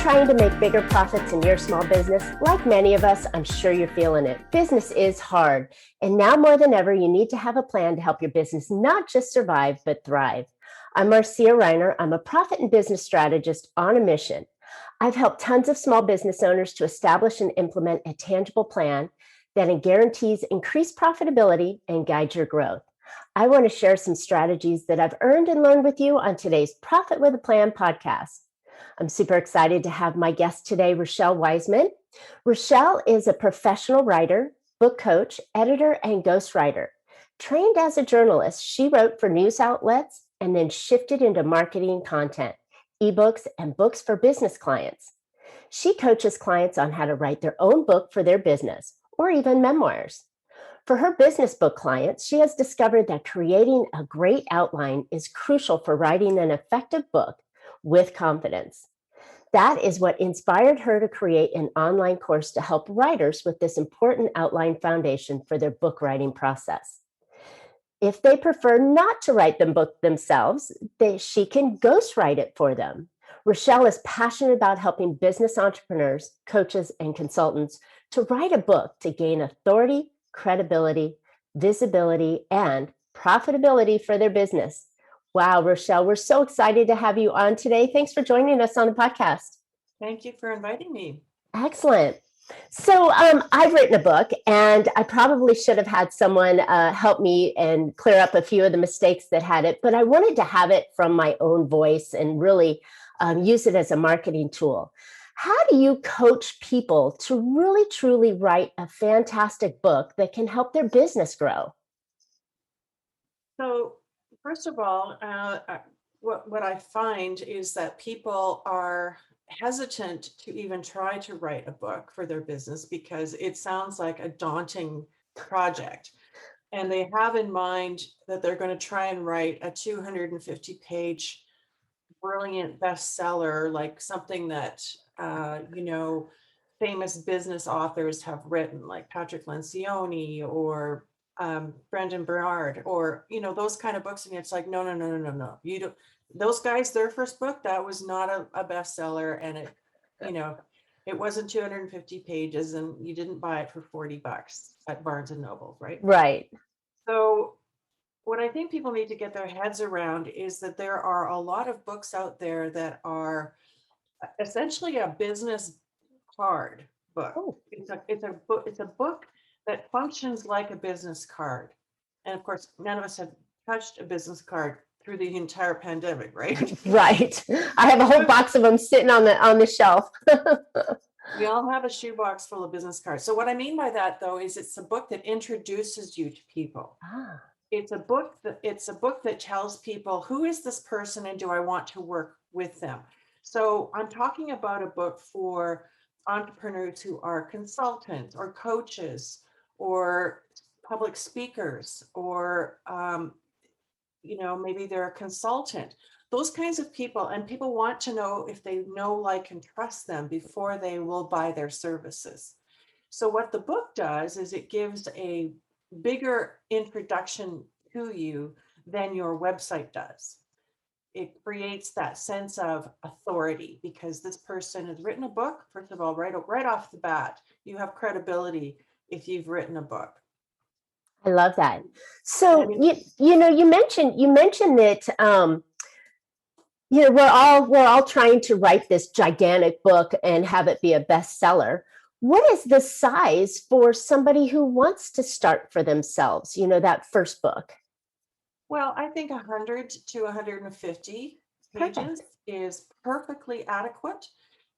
trying to make bigger profits in your small business? Like many of us, I'm sure you're feeling it. Business is hard, and now more than ever, you need to have a plan to help your business not just survive, but thrive. I'm Marcia. I'm a profit and business strategist on a mission. I've helped tons of small business owners to establish and implement a tangible plan that guarantees increased profitability and guides your growth. I want to share some strategies that I've earned and learned with you on today's Profit with a Plan podcast. I'm super excited to have my guest today, Richelle Wiseman. Richelle is a professional writer, book coach, editor, and ghostwriter. Trained as a journalist, she wrote for news outlets and then shifted into marketing content, ebooks, and books for business clients. She coaches clients on how to write their own book for their business, or even memoirs. For her business book clients, she has discovered that creating a great outline is crucial for writing an effective book with confidence. That is what inspired her to create an online course to help writers with this important outline foundation for their book writing process. If they prefer not to write the book themselves, she can ghostwrite it for them. Richelle is passionate about helping business entrepreneurs, coaches, and consultants to write a book to gain authority, credibility, visibility, and profitability for their business. Wow, Richelle, we're so excited to have you on today. Thanks for joining us on the podcast. Thank you for inviting me. Excellent. So I've written a book, and I probably should have had someone help me and clear up a few of the mistakes that had it, but I wanted to have it from my own voice and really use it as a marketing tool. How do you coach people to really, truly write a fantastic book that can help their business grow? So, first of all, what I find is that people are hesitant to even try to write a book for their business because it sounds like a daunting project. And they have in mind that they're going to try and write a 250-page brilliant bestseller, like something that, famous business authors have written, like Patrick Lencioni or Brendan Bernard, or those kind of books. And it's like, no. You don't. Those guys, their first book, that was not a bestseller, and it wasn't 250 pages, and you didn't buy it for $40 at Barnes and Noble, right? Right. So what I think people need to get their heads around is that there are a lot of books out there that are essentially a business card book. Oh. It's a book that functions like a business card. And of course, none of us have touched a business card through the entire pandemic, right? Right. I have a whole box of them sitting on the shelf. We all have a shoebox full of business cards. So what I mean by that, though, is it's a book that introduces you to people. Ah. It's a book that tells people, who is this person and do I want to work with them? So I'm talking about a book for entrepreneurs who are consultants or coaches or public speakers, or maybe they're a consultant. Those kinds of people, and people want to know if they know, like, and trust them before they will buy their services. So what the book does is it gives a bigger introduction to you than your website does. It creates that sense of authority because this person has written a book. First of all, right off the bat, you have credibility if you've written a book. I love that. So you mentioned that we're all trying to write this gigantic book and have it be a bestseller. What is the size for somebody who wants to start for themselves? that first book. Well, I think 100 to 150 pages is perfectly adequate.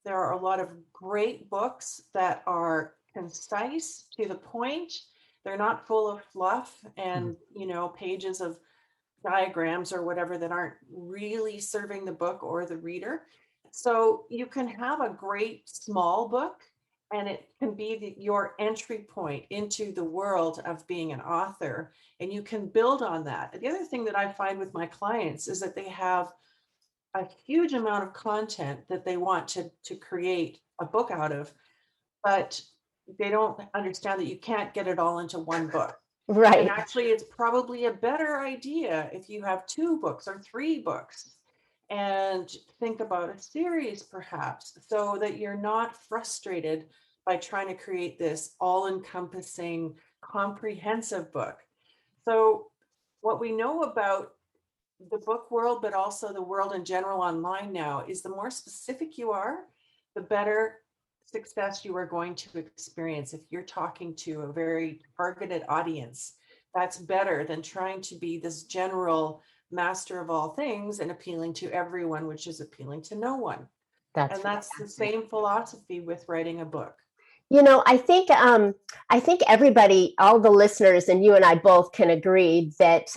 There are a lot of great books that are concise, to the point. They're not full of fluff and, pages of diagrams or whatever that aren't really serving the book or the reader. So you can have a great small book, and it can be your entry point into the world of being an author, and you can build on that. The other thing that I find with my clients is that they have a huge amount of content that they want to create a book out of, but they don't understand that you can't get it all into one book. Right. And actually, it's probably a better idea if you have 2 books or 3 books. and think about a series perhaps, so that you're not frustrated by trying to create this all-encompassing, comprehensive book. So what we know about the book world, but also the world in general online now, is the more specific you are, the better success you are going to experience. If you're talking to a very targeted audience, that's better than trying to be this general master of all things and appealing to everyone, which is appealing to no one. That's And that's the fantastic. same philosophy with writing a book. I think everybody, all the listeners, and you and I both can agree that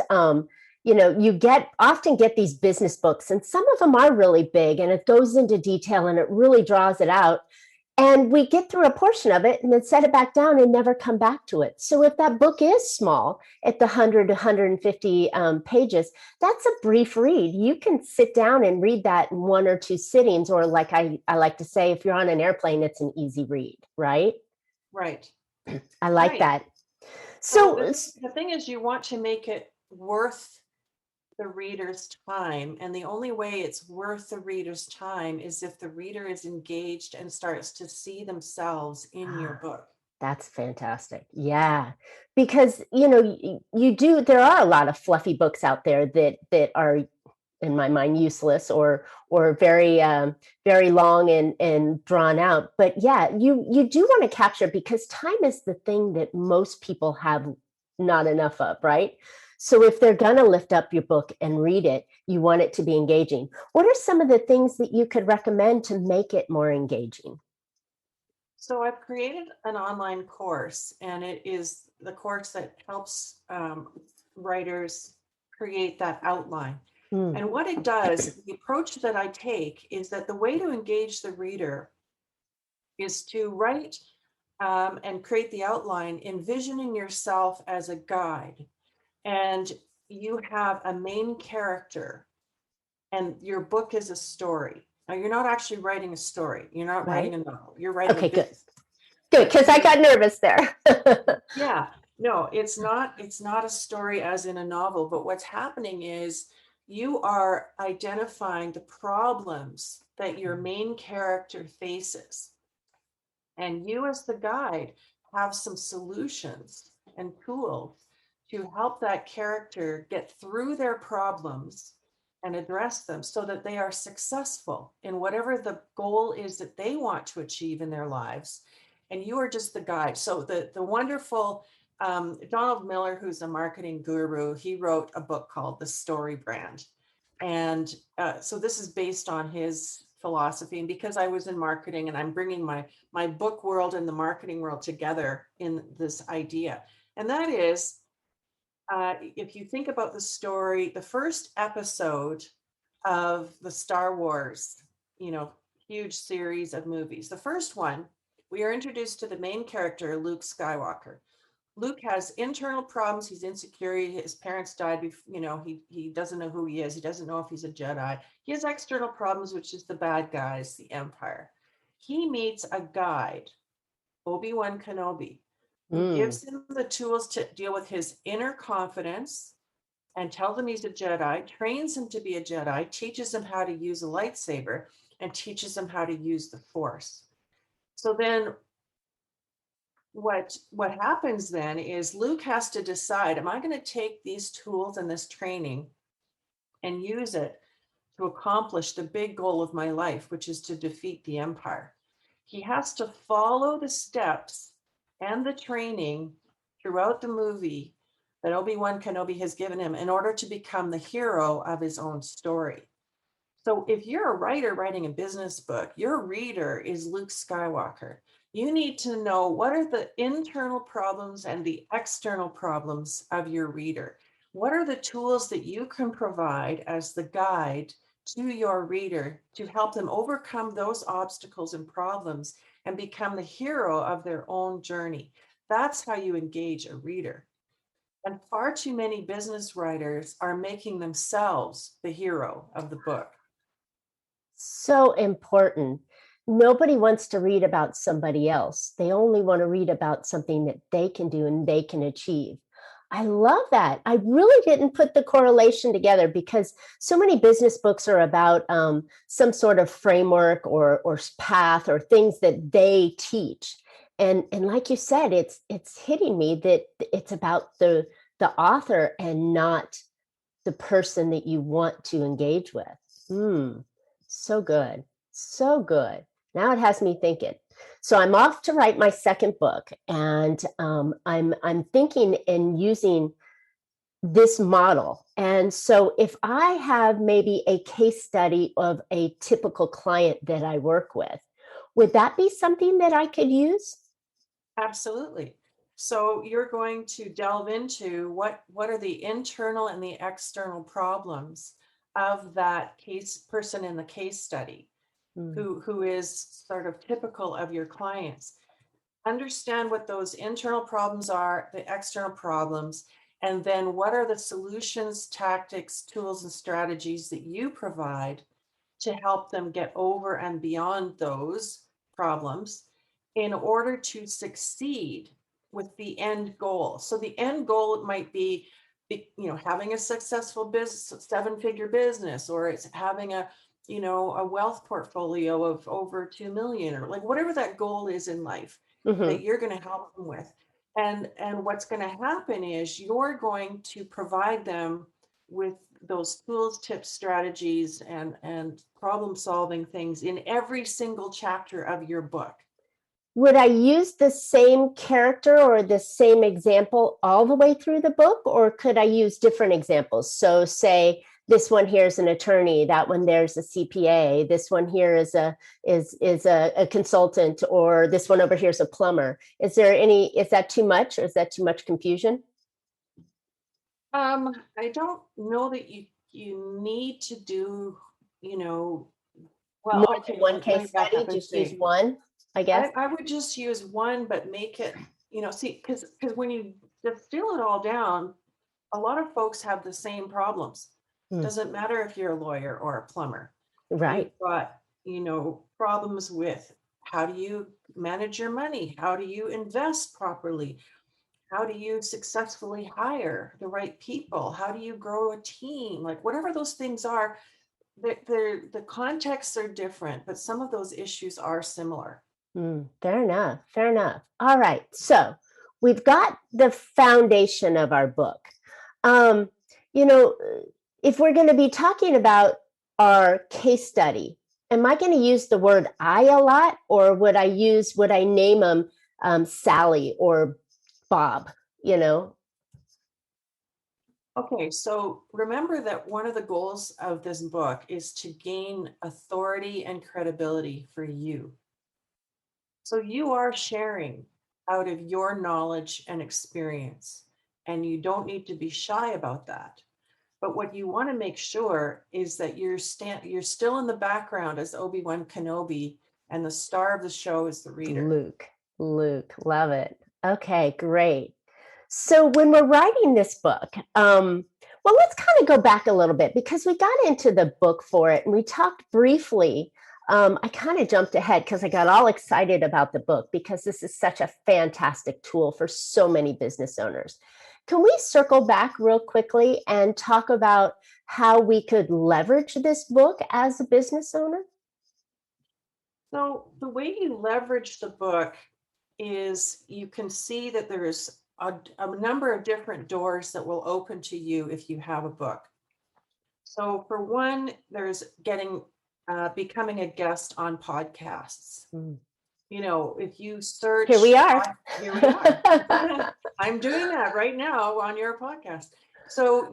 you often get these business books, and some of them are really big, and it goes into detail, and it really draws it out. And we get through a portion of it and then set it back down and never come back to it. So if that book is small at the 100 to 150 pages, that's a brief read. You can sit down and read that in one or two sittings, or like I like to say, if you're on an airplane, it's an easy read, right? Right. I like Right. that. So So, the thing is, you want to make it worth the reader's time. And the only way it's worth the reader's time is if the reader is engaged and starts to see themselves in your book. that's fantastic. Yeah. Because, there are a lot of fluffy books out there that are, in my mind, useless or very long and drawn out. But yeah, you do want to capture, because time is the thing that most people have not enough of, right? So if they're going to lift up your book and read it, you want it to be engaging. What are some of the things that you could recommend to make it more engaging? So I've created an online course, and it is the course that helps writers create that outline. Mm, And what it does, the approach that I take is that the way to engage the reader is to write and create the outline, envisioning yourself as a guide. And you have a main character, and your book is a story. Now, you're not actually writing a story. You're not right. writing a novel. You're writing a Okay, good. business. Good, But because I got nervous there. yeah, no, it's not a story as in a novel, but what's happening is you are identifying the problems that your main character faces. And you, as the guide, have some solutions and tools to help that character get through their problems and address them so that they are successful in whatever the goal is that they want to achieve in their lives. And you are just the guide. So the wonderful Donald Miller, who's a marketing guru, he wrote a book called The Story Brand. And so this is based on his philosophy. And because I was in marketing, and I'm bringing my book world and the marketing world together in this idea. And that is, if you think about the story, the first episode of the Star Wars, you know, huge series of movies, the first one, we are introduced to the main character, Luke Skywalker. Luke has internal problems. He's insecure. His parents died before, he doesn't know who he is. He doesn't know if he's a Jedi. He has external problems, which is the bad guys, the Empire. He meets a guide, Obi-Wan Kenobi, who Mm, gives him the tools to deal with his inner confidence and tells him he's a Jedi, trains him to be a Jedi, teaches him how to use a lightsaber, and teaches him how to use the Force. So then what happens then is Luke has to decide, am I going to take these tools and this training and use it to accomplish the big goal of my life, which is to defeat the Empire? He has to follow the steps and the training throughout the movie that Obi-Wan Kenobi has given him in order to become the hero of his own story. So if you're a writer writing a business book, your reader is Luke Skywalker. You need to know what are the internal problems and the external problems of your reader. What are the tools that you can provide as the guide to your reader to help them overcome those obstacles and problems and become the hero of their own journey? That's how you engage a reader. And far too many business writers are making themselves the hero of the book. so important. Nobody wants to read about somebody else. They only want to read about something that they can do and they can achieve. I love that. I really didn't put the correlation together because so many business books are about some sort of framework or path or things that they teach. And like you said, it's hitting me that it's about the author and not the person that you want to engage with. So good. So good. Now it has me thinking. So I'm off to write my second book, and I'm thinking and using this model. And so if I have maybe a case study of a typical client that I work with, would that be something that I could use? Absolutely. So you're going to delve into what are the internal and the external problems of that case person in the case study, who is sort of typical of your clients. Understand what those internal problems are, the external problems, and then what are the solutions, tactics, tools, and strategies that you provide to help them get over and beyond those problems in order to succeed with the end goal. So the end goal might be, having a successful business, 7-figure business, or it's having a wealth portfolio of over 2 million, or like whatever that goal is in life that you're going to help them with. And what's going to happen is you're going to provide them with those tools, tips, strategies, and problem solving things in every single chapter of your book. Would I use the same character or the same example all the way through the book, or could I use different examples? So say this one here is an attorney, that one there's a CPA, this one here is a consultant, or this one over here is a plumber. Is that too much, or is that too much confusion? I don't know that you need to do, well, More okay, than one let me case back study, up and just use say, one, I guess. I would just use one, but make it, see, because when you distill it all down, a lot of folks have the same problems. Doesn't matter if you're a lawyer or a plumber. Right. You've got, problems with how do you manage your money? How do you invest properly? How do you successfully hire the right people? How do you grow a team? Like whatever those things are, the contexts are different, but some of those issues are similar. Fair enough. Fair enough. All right. So we've got the foundation of our book. Um, you know, if we're going to be talking about our case study, am I going to use the word I a lot, or would I name them Sally or Bob? You know? Okay, so remember that one of the goals of this book is to gain authority and credibility for you. So you are sharing out of your knowledge and experience, and you don't need to be shy about that. But what you want to make sure is that you're still in the background as Obi-Wan Kenobi, and the star of the show is the reader. Luke, love it. Okay, great. So when we're writing this book, well, let's kind of go back a little bit because we got into the book for it and we talked briefly. I kind of jumped ahead because I got all excited about the book because this is such a fantastic tool for so many business owners. Can we circle back real quickly and talk about how we could leverage this book as a business owner? So the way you leverage the book is you can see that there's a number of different doors that will open to you if you have a book. So for one, there's becoming a guest on podcasts. If you search, Here we are. Here we are. I'm doing that right now on your podcast. So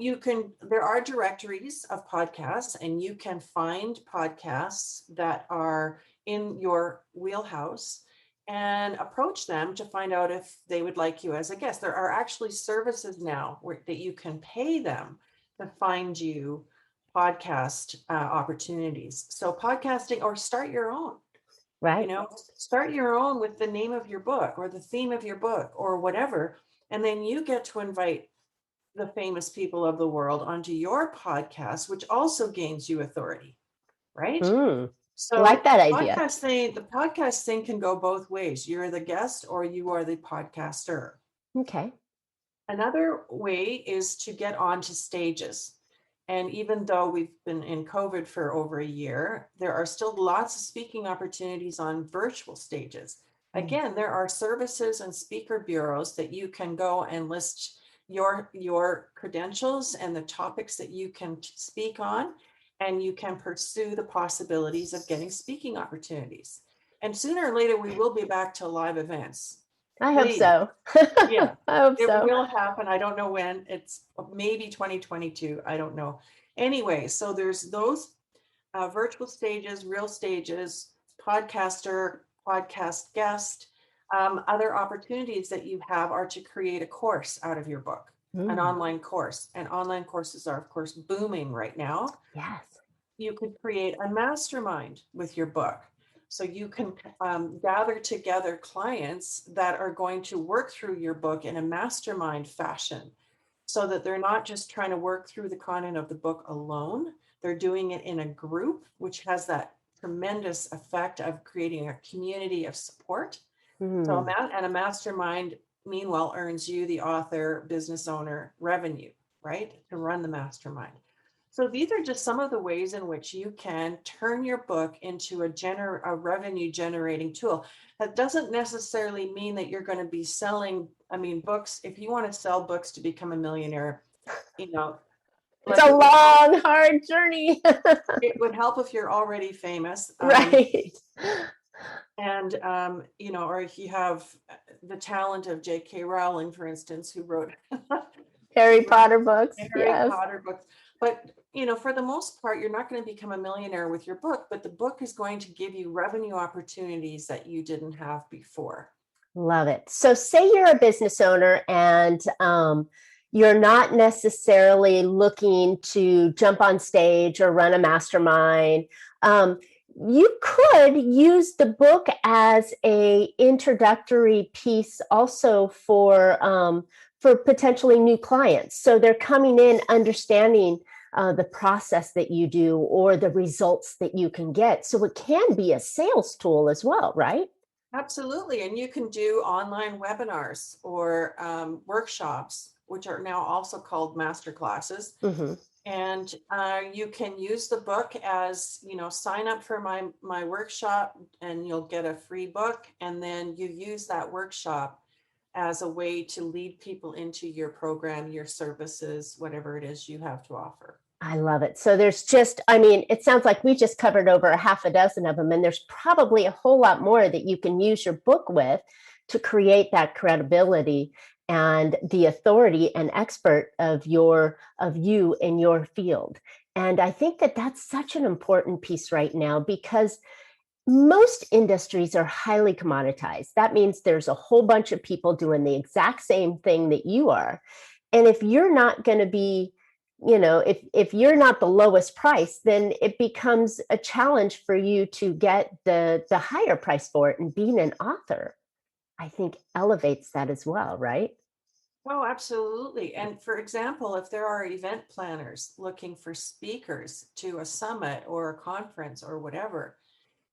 there are directories of podcasts, and you can find podcasts that are in your wheelhouse and approach them to find out if they would like you as a guest. There are actually services now that you can pay them to find you podcast opportunities. So podcasting, or start your own. Right. Start your own with the name of your book or the theme of your book or whatever. And then you get to invite the famous people of the world onto your podcast, which also gains you authority, right? I like that idea. The podcast thing can go both ways. You're the guest or you are the podcaster. Okay. Another way is to get onto stages. And even though we've been in COVID for over a year, there are still lots of speaking opportunities on virtual stages. Again, there are services and speaker bureaus that you can go and list your credentials and the topics that you can speak on, and you can pursue the possibilities of getting speaking opportunities. And sooner or later, we will be back to live events. I hope Please. so. Yeah, I hope it so. will happen. I don't know when. It's maybe 2022. I don't know. Anyway, so there's those virtual stages, real stages, podcaster, podcast guest. Other opportunities that you have are to create a course out of your book, an online course. And online courses are, of course, booming right now. Yes. You could create a mastermind with your book. So you can gather together clients that are going to work through your book in a mastermind fashion, so that they're not just trying to work through the content of the book alone. They're doing it in a group, which has that tremendous effect of creating a community of support. So a mastermind, meanwhile, earns you, the author, business owner, revenue, right, to run the mastermind. So these are just some of the ways in which you can turn your book into a revenue generating tool. That doesn't necessarily mean that you're going to be selling, books. If you want to sell books to become a millionaire, it's a long, hard journey. It would help if you're already famous. Right. And, or if you have the talent of J.K. Rowling, for instance, who wrote Harry Potter books. Harry Potter books. But, for the most part, you're not going to become a millionaire with your book, but the book is going to give you revenue opportunities that you didn't have before. Love it. So say you're a business owner and you're not necessarily looking to jump on stage or run a mastermind. You could use the book as a introductory piece also for potentially new clients. So they're coming in understanding the process that you do or the results that you can get. So it can be a sales tool as well, right? Absolutely. And you can do online webinars or workshops, which are now also called master classes. And you can use the book as, sign up for my workshop and you'll get a free book. And then you use that workshop as a way to lead people into your program, your services, whatever it is you have to offer. I love it. So there's just, it sounds like we just covered over a half a dozen of them, and there's probably a whole lot more that you can use your book with to create that credibility and the authority and expert of you in your field. And I think that that's such an important piece right now, because most industries are highly commoditized. That means there's a whole bunch of people doing the exact same thing that you are. And if you're not going to be, if you're not the lowest price, then it becomes a challenge for you to get the higher price for it. And being an author, I think, elevates that as well, right? Oh, absolutely. And for example, if there are event planners looking for speakers to a summit or a conference or whatever,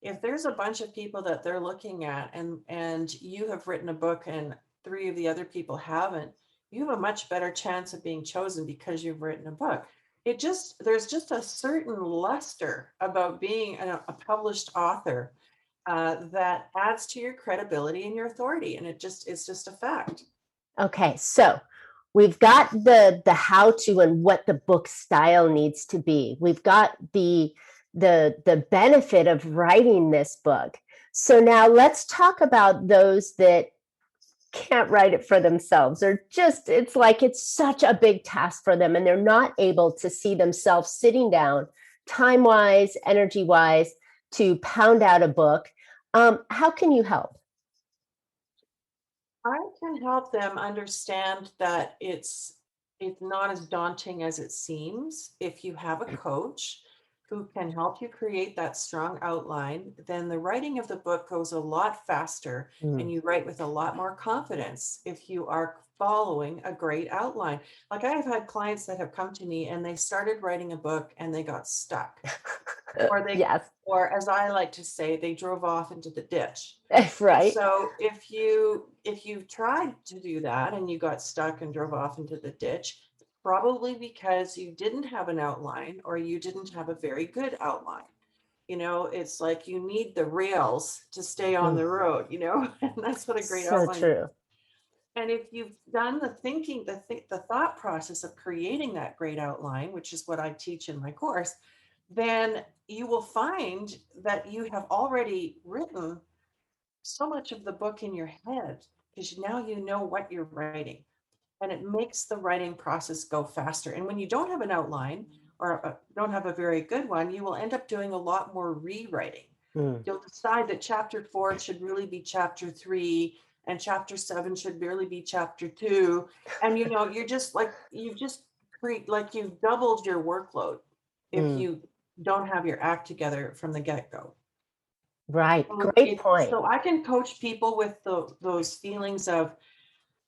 if there's a bunch of people that they're looking at and you have written a book and 3 of the other people haven't, you have a much better chance of being chosen because you've written a book. There's just a certain luster about being a published author that adds to your credibility and your authority. And it's just a fact. Okay, so we've got the how-to and what the book style needs to be. We've got the benefit of writing this book. So now let's talk about those that can't write it for themselves, or just, it's like it's such a big task for them and they're not able to see themselves sitting down time-wise, energy-wise, to pound out a book. How can you help? I can help them understand that it's not as daunting as it seems. If you have a coach who can help you create that strong outline, then the writing of the book goes a lot faster and you write with a lot more confidence if you are following a great outline. Like I have had clients that have come to me and they started writing a book and they got stuck. Yes. or as I like to say, they drove off into the ditch. Right. So if you've tried to do that and you got stuck and drove off into the ditch, probably because you didn't have an outline or you didn't have a very good outline. It's like you need the rails to stay on the road, and that's what a great So outline is. true. And if you've done the thinking, the thought process of creating that great outline, which is what I teach in my course, then you will find that you have already written so much of the book in your head because now you know what you're writing, and it makes the writing process go faster. And when you don't have an outline or don't have a very good one, you will end up doing a lot more rewriting. You'll decide that chapter 4 should really be chapter 3 and chapter 7 should barely be chapter 2. And you're just like, you've doubled your workload if you don't have your act together from the get-go. Right. Great point. So I can coach people with those feelings of,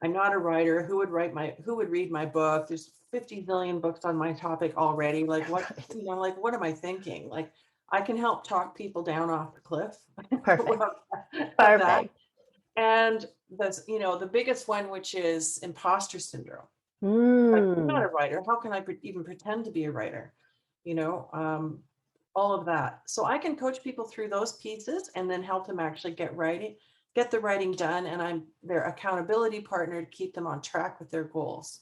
I'm not a writer. Who would read my book? There's 50 billion books on my topic already. Like what, what am I thinking? Like I can help talk people down off the cliff. Perfect. Perfect. And the biggest one, which is imposter syndrome. Like, I'm not a writer. How can I even pretend to be a writer? All of that. So I can coach people through those pieces and then help them actually get the writing done. And I'm their accountability partner to keep them on track with their goals.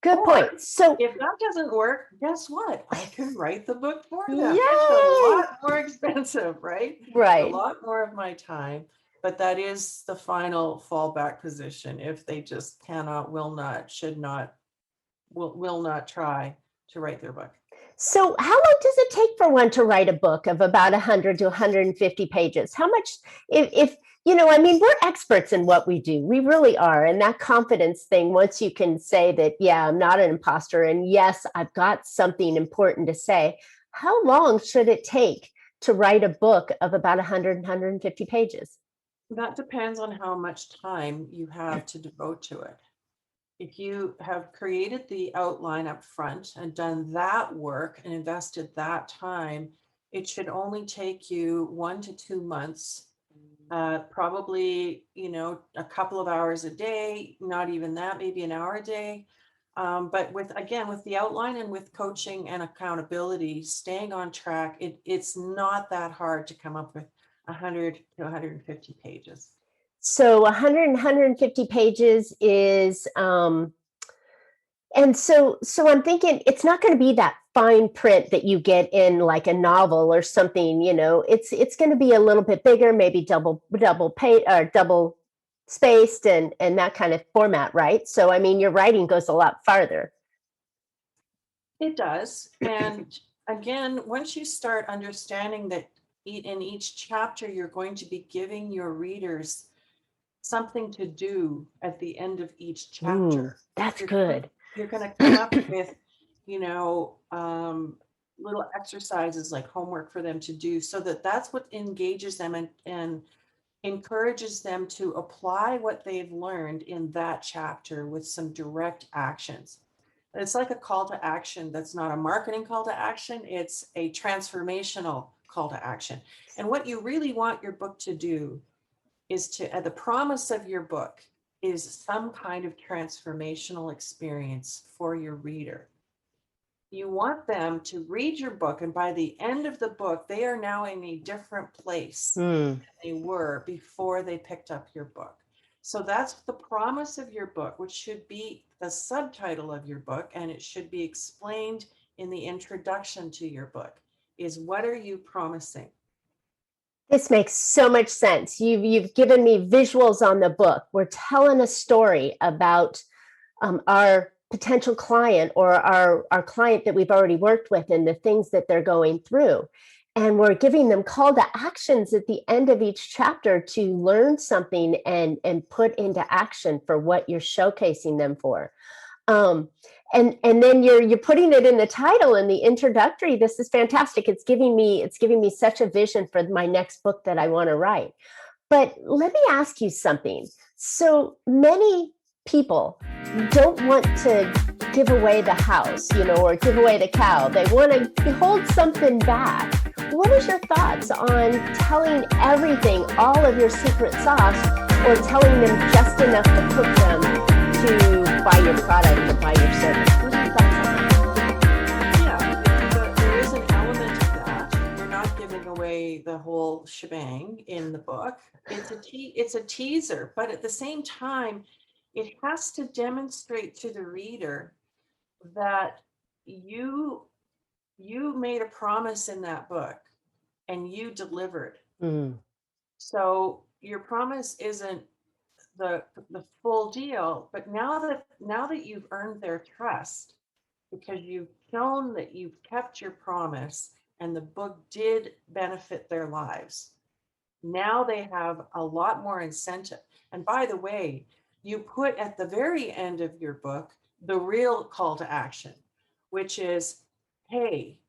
Good point. So if that doesn't work, guess what? I can write the book for them. Yay! It's a lot more expensive, right? Right. A lot more of my time. But that is the final fallback position if they just cannot, will not, should not, will not try to write their book. So how long does it take for one to write a book of about 100 to 150 pages? How much, if we're experts in what we do. We really are. And that confidence thing, once you can say that, yeah, I'm not an imposter, and yes, I've got something important to say, how long should it take to write a book of about 100, 150 pages? That depends on how much time you have to devote to it. If you have created the outline up front and done that work and invested that time, it should only take you 1 to 2 months, probably, a couple of hours a day, not even that, maybe an hour a day. But with the outline and with coaching and accountability, staying on track, it's not that hard to come up with 100 to 150 pages. So 100 and 150 pages is, and so I'm thinking it's not going to be that fine print that you get in like a novel or something, it's going to be a little bit bigger, maybe double page or double spaced and that kind of format, right? So, your writing goes a lot farther. It does. And again, once you start understanding that in each chapter, you're going to be giving your readers something to do at the end of each chapter. That's good. You're going to come up with, little exercises like homework for them to do, so that's what engages them and encourages them to apply what they've learned in that chapter with some direct actions. It's like a call to action. That's not a marketing call to action. It's a transformational call to action. And what you really want your book to do is the promise of your book is some kind of transformational experience for your reader. You want them to read your book, and by the end of the book, they are now in a different place than they were before they picked up your book. So that's the promise of your book, which should be the subtitle of your book, and it should be explained in the introduction to your book, is what are you promising? This makes so much sense. You've given me visuals on the book. We're telling a story about our potential client or our client that we've already worked with and the things that they're going through. And we're giving them call to actions at the end of each chapter to learn something and put into action for what you're showcasing them for. And then you're putting it in the title and the introductory. This is fantastic. It's giving me such a vision for my next book that I want to write. But let me ask you something. So many people don't want to give away the house, or give away the cow. They want to hold something back. what is your thoughts on telling everything, all of your secret sauce, or telling them just enough to cook them to buy your product or buy your service? What are your thoughts on that? Yeah, there is an element of that. You're not giving away the whole shebang in the book. It's a teaser, but at the same time, it has to demonstrate to the reader that you made a promise in that book and you delivered. Mm. So your promise isn't the full deal, but now that you've earned their trust because you've shown that you've kept your promise and the book did benefit their lives, now they have a lot more incentive. And by the way, you put at the very end of your book the real call to action, which is, hey,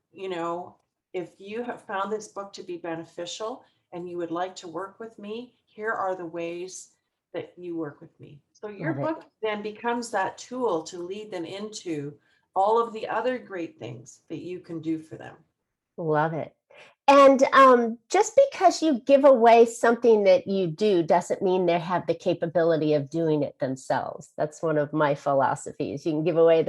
if you have found this book to be beneficial and you would like to work with me, here are the ways that you work with me. So your Love it. book then becomes that tool to lead them into all of the other great things that you can do for them. Love it. And just because you give away something that you do doesn't mean they have the capability of doing it themselves. That's one of my philosophies. You can give away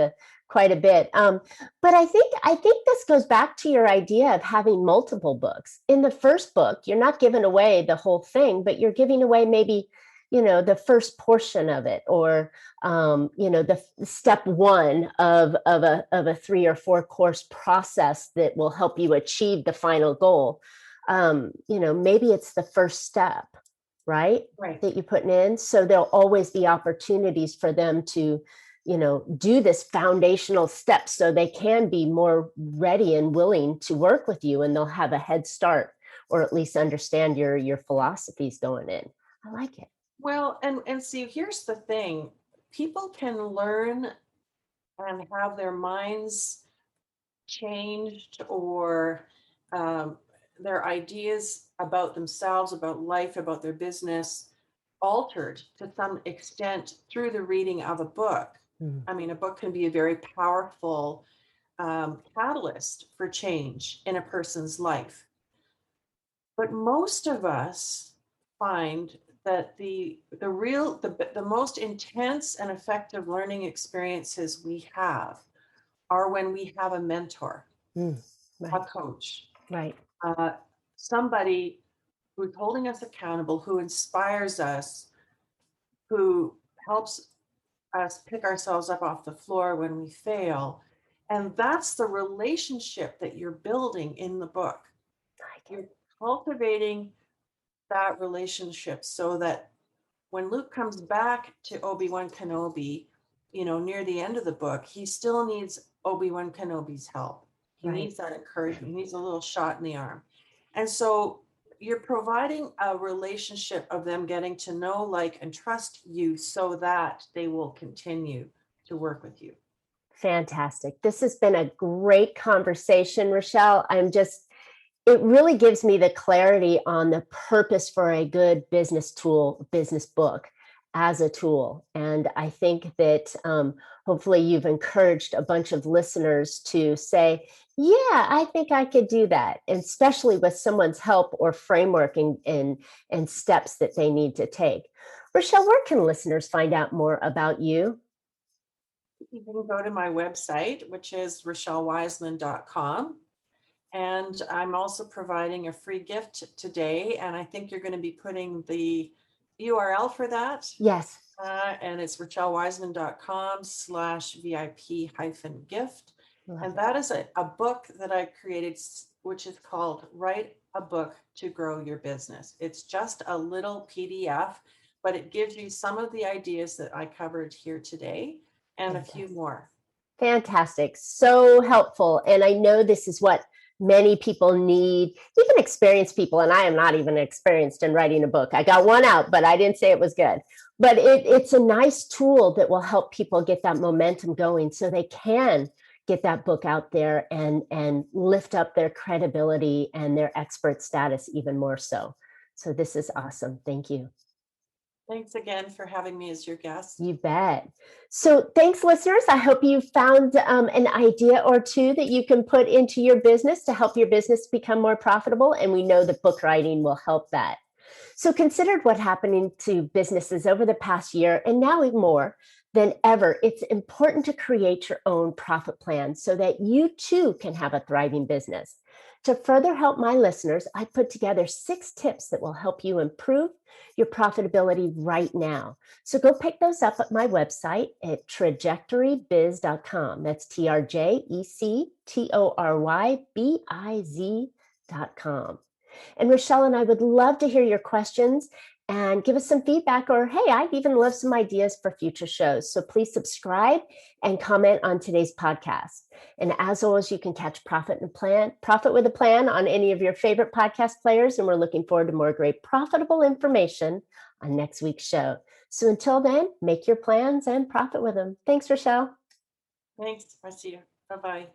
quite a bit. But I think this goes back to your idea of having multiple books. In the first book, you're not giving away the whole thing, but you're giving away maybe the first portion of it, or the step one of a 3 or 4 course process that will help you achieve the final goal. Maybe it's the first step, right? That you're putting in. So there'll always be opportunities for them to do this foundational step so they can be more ready and willing to work with you, and they'll have a head start, or at least understand your philosophies going in. I like it. Well, and see, here's the thing. People can learn and have their minds changed, or their ideas about themselves, about life, about their business altered to some extent through the reading of a book. I mean, a book can be a very powerful catalyst for change in a person's life. But most of us find that the most intense and effective learning experiences we have are when we have a mentor, Right. a coach, Right. somebody who's holding us accountable, who inspires us, who helps us pick ourselves up off the floor when we fail. And that's the relationship that you're building in the book. You're cultivating that relationship so that when Luke comes back to Obi-Wan Kenobi, near the end of the book, he still needs Obi-Wan Kenobi's help. He needs that encouragement. He needs a little shot in the arm. And so you're providing a relationship of them getting to know, like, and trust you so that they will continue to work with you. Fantastic. This has been a great conversation, Richelle. It really gives me the clarity on the purpose for a good business tool, business book as a tool. And I think that hopefully you've encouraged a bunch of listeners to say, yeah, I think I could do that, and especially with someone's help or framework and steps that they need to take. Richelle, where can listeners find out more about you? You can go to my website, which is richellewiseman.com. And I'm also providing a free gift today. And I think you're going to be putting the URL for that. Yes. And it's richellewiseman.com/VIP-gift. And that is a book that I created, which is called Write a Book to Grow Your Business. It's just a little PDF, but it gives you some of the ideas that I covered here today and a few more. Fantastic. So helpful. And I know this is what many people need, even experienced people. And I am not even experienced in writing a book. I got one out, but I didn't say it was good. But it's a nice tool that will help people get that momentum going so they can get that book out there and lift up their credibility and their expert status even more so. So this is awesome. Thank you. Thanks again for having me as your guest. You bet. So thanks, listeners. I hope you found an idea or two that you can put into your business to help your business become more profitable. And we know that book writing will help that. So consider what's happening to businesses over the past year, and now even more than ever, it's important to create your own profit plan so that you too can have a thriving business. To further help my listeners, I put together 6 tips that will help you improve your profitability right now. So go pick those up at my website at trajectorybiz.com. That's TRJECTORYBIZ.com. And Richelle and I would love to hear your questions and give us some feedback, or hey, I'd even love some ideas for future shows. So please subscribe and comment on today's podcast. And as always, you can catch Profit with a Plan on any of your favorite podcast players. And we're looking forward to more great profitable information on next week's show. So until then, make your plans and profit with them. Thanks, Richelle. Thanks, Marcia. Bye-bye.